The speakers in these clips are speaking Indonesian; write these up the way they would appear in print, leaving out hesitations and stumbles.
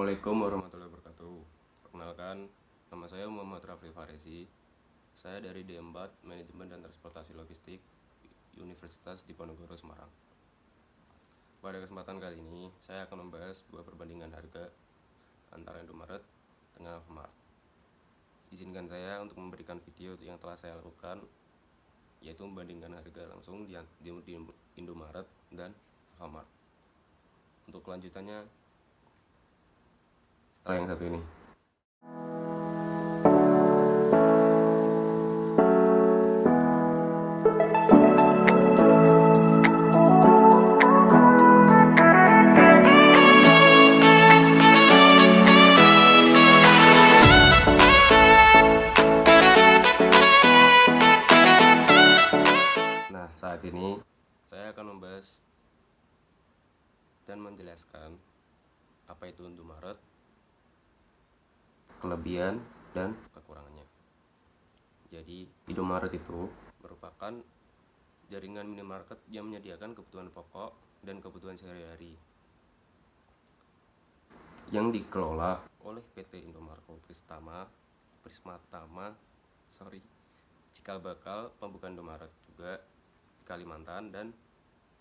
Assalamualaikum warahmatullahi wabarakatuh. Perkenalkan, nama saya Muhammad Rafli Faresi. Saya dari D4 Manajemen dan Transportasi Logistik Universitas Diponegoro Semarang. Pada kesempatan kali ini, saya akan membahas sebuah perbandingan harga antara Indomaret dengan Alfamart. Izinkan saya untuk memberikan video yang telah saya lakukan, yaitu membandingkan harga langsung di Indomaret dan Alfamart. Untuk kelanjutannya setelah yang satu ini. Nah, saat ini saya akan membahas dan menjelaskan apa itu Indomaret, kelebihan dan kekurangannya. Jadi, Indomaret itu merupakan jaringan minimarket yang menyediakan kebutuhan pokok dan kebutuhan sehari-hari yang dikelola oleh PT Indomarko Prismatama cikal bakal pembukaan Indomaret juga di Kalimantan, dan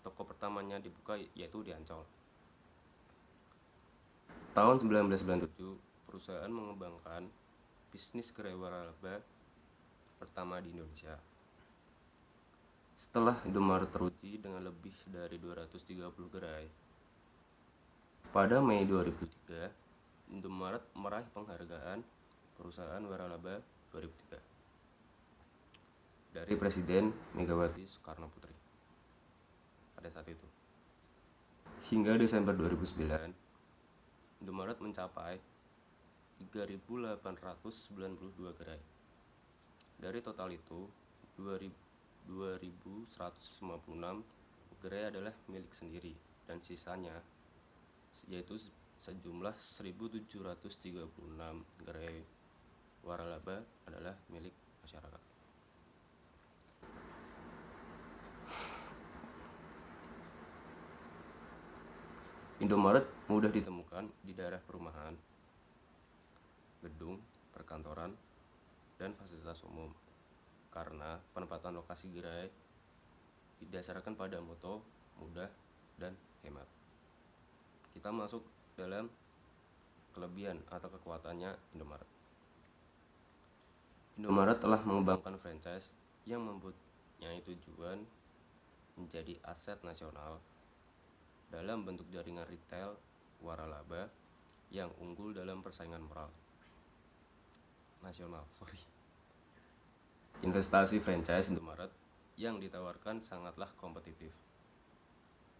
toko pertamanya dibuka yaitu di Ancol. Tahun 1997, perusahaan mengembangkan bisnis gerai waralaba pertama di Indonesia. Setelah Indomaret teruji dengan lebih dari 230 gerai, pada Mei 2003, Indomaret meraih penghargaan perusahaan waralaba 2003 dari Presiden Megawati Soekarno Putri pada saat itu. Hingga Desember 2009, Indomaret mencapai 3.892 gerai. Dari total itu, 2.156 gerai adalah milik sendiri, dan sisanya yaitu sejumlah 1.736 gerai waralaba adalah milik masyarakat. Indomaret mudah ditemukan di daerah perumahan, gedung, perkantoran, dan fasilitas umum karena penempatan lokasi gerai didasarkan pada moto mudah dan hemat. Kita masuk dalam kelebihan atau kekuatannya Indomaret. Indomaret telah mengembangkan franchise yang mempunyai tujuan menjadi aset nasional dalam bentuk jaringan retail waralaba yang unggul dalam persaingan nasional. Investasi franchise Indomaret yang ditawarkan sangatlah kompetitif.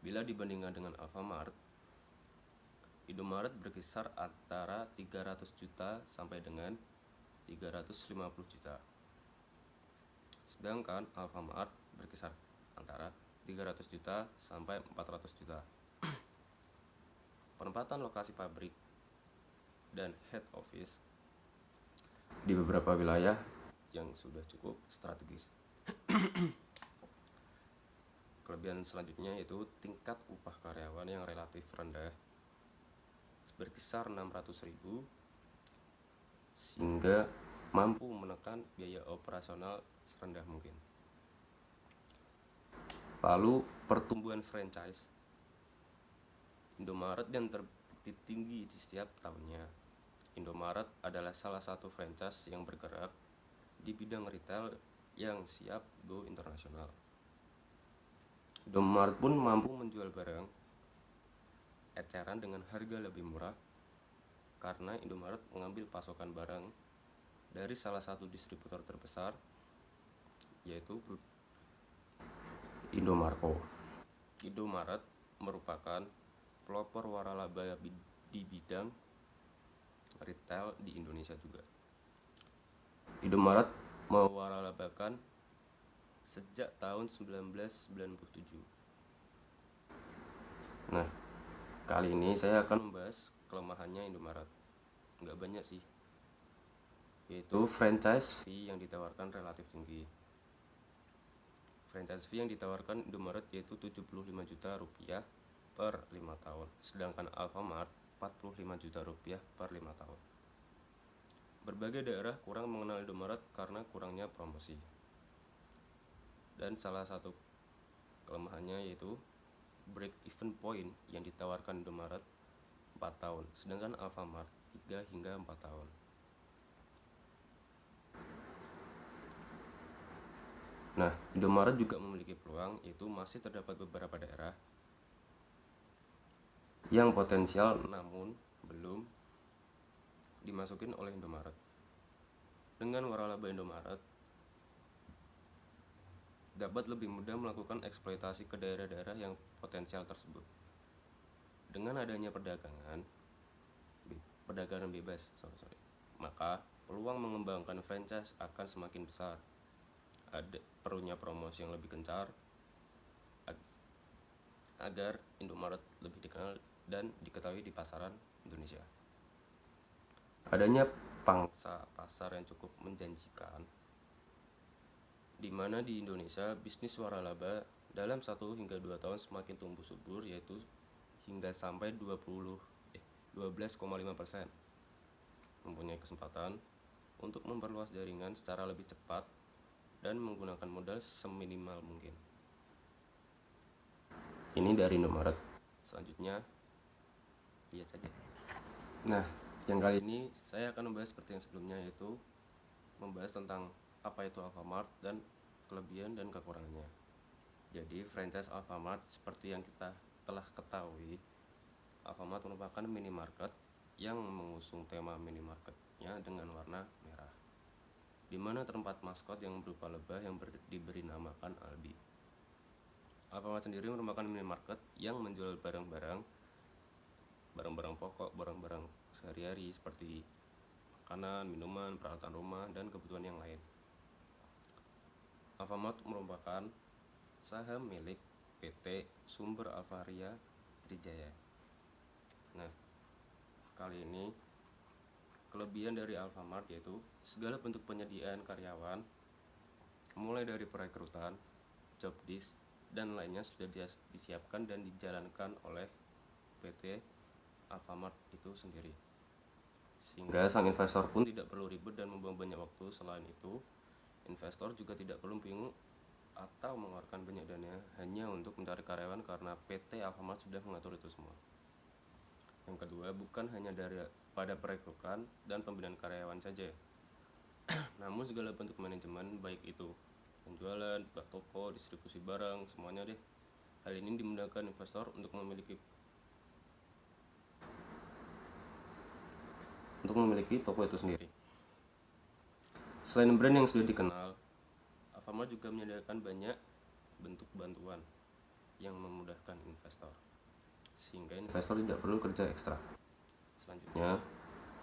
Bila dibandingkan dengan Alfamart, Indomaret berkisar antara 300 juta sampai dengan 350 juta. Sedangkan Alfamart berkisar antara 300 juta sampai 400 juta. Penempatan lokasi pabrik dan head office di beberapa wilayah yang sudah cukup strategis. Kelebihan selanjutnya yaitu tingkat upah karyawan yang relatif rendah, berkisar 600.000, sehingga mampu menekan biaya operasional serendah mungkin. Lalu pertumbuhan franchise Indomaret yang terbukti tinggi di setiap tahunnya. Indomaret adalah salah satu franchise yang bergerak di bidang retail yang siap go internasional. Indomaret pun mampu menjual barang eceran dengan harga lebih murah karena Indomaret mengambil pasokan barang dari salah satu distributor terbesar, yaitu Indomarko. Indomaret merupakan pelopor waralaba di bidang retail di Indonesia juga. Indomaret mewaralabakan sejak tahun 1997. Nah, kali ini saya akan membahas kelemahannya Indomaret. Nggak banyak sih, yaitu franchise fee yang ditawarkan relatif tinggi. Franchise fee yang ditawarkan Indomaret yaitu 75 juta rupiah per 5 tahun. Sedangkan Alfamart Rp45 juta per 5 tahun. Berbagai daerah kurang mengenal Indomaret karena kurangnya promosi. Dan salah satu kelemahannya yaitu break even point yang ditawarkan Indomaret 4 tahun, sedangkan Alfamart 3 hingga 4 tahun. Nah, Indomaret juga memiliki peluang, yaitu masih terdapat beberapa daerah yang potensial namun belum dimasukin oleh Indomaret. Dengan waralaba Indomaret dapat lebih mudah melakukan eksploitasi ke daerah-daerah yang potensial tersebut. Dengan adanya perdagangan bebas, maka peluang mengembangkan franchise akan semakin besar. Ada perlunya promosi yang lebih gencar agar Indomaret lebih dikenal dan diketahui di pasaran Indonesia. Adanya pangsa pasar yang cukup menjanjikan, di mana di Indonesia bisnis waralaba dalam 1 hingga 2 tahun semakin tumbuh subur, yaitu hingga sampai 12,5%. Mempunyai kesempatan untuk memperluas jaringan secara lebih cepat dan menggunakan modal seminimal mungkin. Ini dari Indomaret. Selanjutnya, lihat saja. Nah, yang kali ini saya akan membahas seperti yang sebelumnya, yaitu membahas tentang apa itu Alfamart dan kelebihan dan kekurangannya. Jadi, franchise Alfamart seperti yang kita telah ketahui, Alfamart merupakan minimarket yang mengusung tema minimarketnya dengan warna merah, di mana terdapat maskot yang berupa lebah yang diberi namakan Albi. Alfamart sendiri merupakan minimarket yang menjual barang-barang pokok, barang-barang sehari-hari seperti makanan, minuman, peralatan rumah, dan kebutuhan yang lain. Alfamart merupakan saham milik PT Sumber Alvaria Trijaya. Nah, kali ini kelebihan dari Alfamart yaitu segala bentuk penyediaan karyawan, mulai dari perekrutan, job desk, dan lainnya sudah disiapkan dan dijalankan oleh PT Alfamart itu sendiri, sehingga sang investor pun tidak perlu ribet dan membuang banyak waktu. Selain itu, investor juga tidak perlu bingung atau mengeluarkan banyak dana hanya untuk mencari karyawan karena PT Alfamart sudah mengatur itu semua. Yang kedua, bukan hanya pada perekrutan dan pembinaan karyawan saja, namun segala bentuk manajemen, baik itu penjualan, buka toko, distribusi barang, semuanya deh. Hal ini dimudahkan investor untuk memiliki toko itu sendiri. Selain brand yang sudah dikenal, Alfamart juga menyediakan banyak bentuk bantuan yang memudahkan investor, sehingga investor tidak perlu kerja ekstra. Selanjutnya,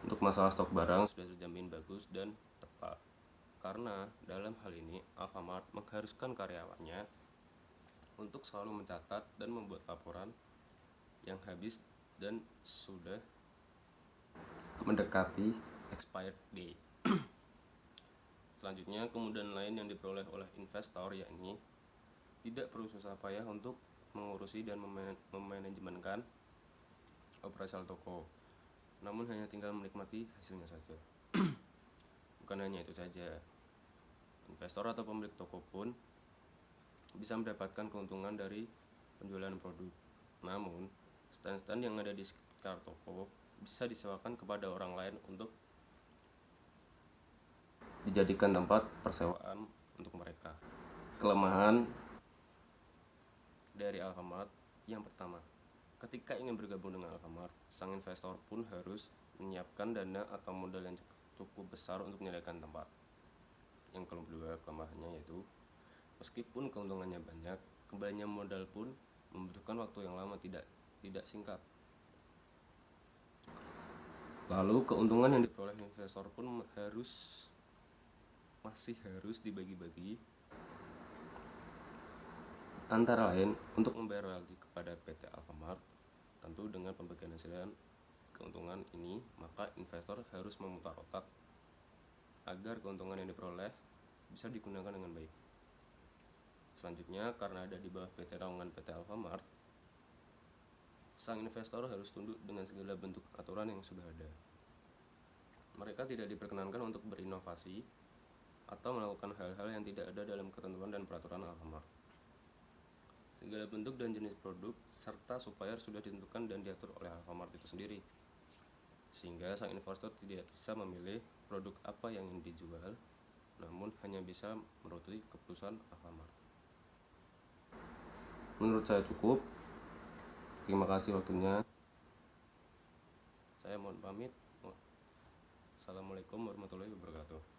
untuk masalah stok barang sudah terjamin bagus dan tepat, karena dalam hal ini Alfamart mengharuskan karyawannya untuk selalu mencatat dan membuat laporan yang habis dan sudah mendekati expired date. Selanjutnya, kemudahan lain yang diperoleh oleh investor yakni tidak perlu susah payah untuk mengurusi dan memanajemenkan operasional toko, namun hanya tinggal menikmati hasilnya saja. Bukan hanya itu saja, investor atau pemilik toko pun bisa mendapatkan keuntungan dari penjualan produk. Namun, stand-stand yang ada di sekitar toko bisa disewakan kepada orang lain untuk dijadikan tempat persewaan untuk mereka. Kelemahan dari Alfamart yang pertama, ketika ingin bergabung dengan Alfamart, sang investor pun harus menyiapkan dana atau modal yang cukup besar untuk menyediakan tempat. Yang kedua, kelemahannya yaitu meskipun keuntungannya banyak, kembalinya modal pun membutuhkan waktu yang lama, tidak singkat. Lalu keuntungan yang diperoleh investor pun masih harus dibagi-bagi, antara lain untuk membayar royalti kepada PT Alfamart. Tentu dengan pembagian hasil keuntungan ini, maka investor harus memutar otak agar keuntungan yang diperoleh bisa digunakan dengan baik. Selanjutnya, karena ada di bawah PT naungan PT Alfamart, sang investor harus tunduk dengan segala bentuk aturan yang sudah ada. Mereka tidak diperkenankan untuk berinovasi atau melakukan hal-hal yang tidak ada dalam ketentuan dan peraturan Alfamart. Segala bentuk dan jenis produk serta supplier sudah ditentukan dan diatur oleh Alfamart itu sendiri, sehingga sang investor tidak bisa memilih produk apa yang ingin dijual, namun hanya bisa menuruti keputusan Alfamart. Menurut saya cukup. Terima kasih waktunya. Saya mohon pamit. Assalamualaikum warahmatullahi wabarakatuh.